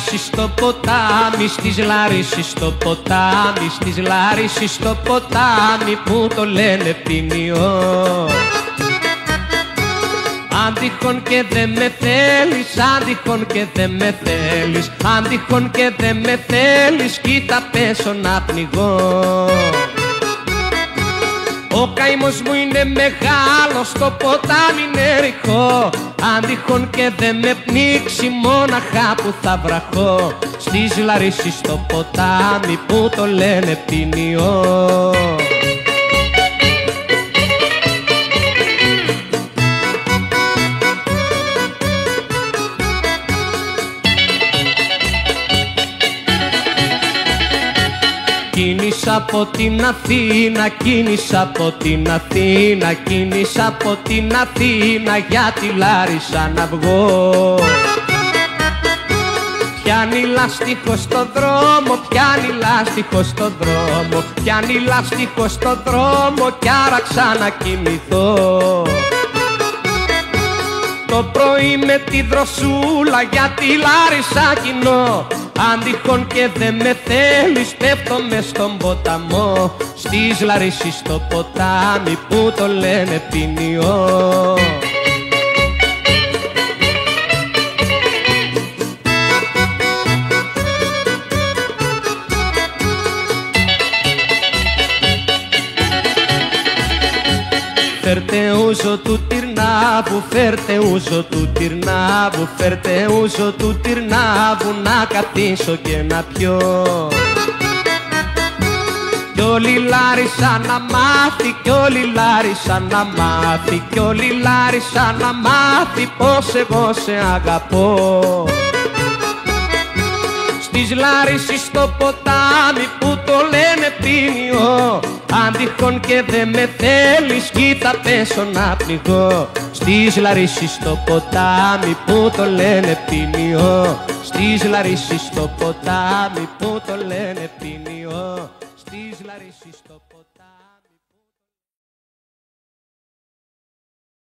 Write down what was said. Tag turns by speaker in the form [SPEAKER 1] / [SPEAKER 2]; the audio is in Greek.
[SPEAKER 1] Λαρίσης στο ποτάμι, στις Λαρίσης στο ποτάμι, στις Λαρίσης στο ποτάμι που το λένε ποινιό. Αν τυχόν και δε με θέλεις, αν τυχόν και δε με θέλεις, αν τυχόν και δε με θέλεις, κοίτα πέσω να πνιγώ. Ο καημός μου είναι μεγάλος, το ποτάμι είναι ρηχό. Αν τυχόν και δε με πνίξει, μόναχα που θα βραχώ. Στις Λαρίσης στο ποτάμι που το λένε ποινιό. Κίνησα από την Αθήνα, κίνησα από την Αθήνα, κίνησα από την Αθήνα για τη Λάρισα να βγω. Πιάνει λάστιχο στο δρόμο, πιάνει λάστιχο στο δρόμο, πιάνει λάστιχο στο δρόμο κι άραξα να κοιμηθώ. Το πρωί με τη δροσούλα για τη Λάρισα κοινώ. Αν τυχόν και δε με θέλεις, πέφτω μες στον ποταμό. Στις Λαρίσης στο ποτάμι που το λένε ποινιό. Φέρτε ούζο του Τυρνάβου, φέρτε ούζο του Τυρνάβου, φέρτε ούζο του Τυρνάβου να καθίσω και να πιω. Κι όλη Λάρισα να μάθει, κι όλη Λάρισα να μάθει, κι όλη Λάρισα να μάθει πως εγώ σε αγαπώ. Στις Λαρίσης στο ποτάμι που το λένε ποινιό. Αν τυχόν και δε με θέλεις, κοίτα πέσω να πνιγώ. Στις Λαρίσης στο ποτάμι που το λένε ποινιό. Στις Λαρίσης στο ποτάμι που το λένε ποινιό. Στις Λαρίσης στο ποτάμι.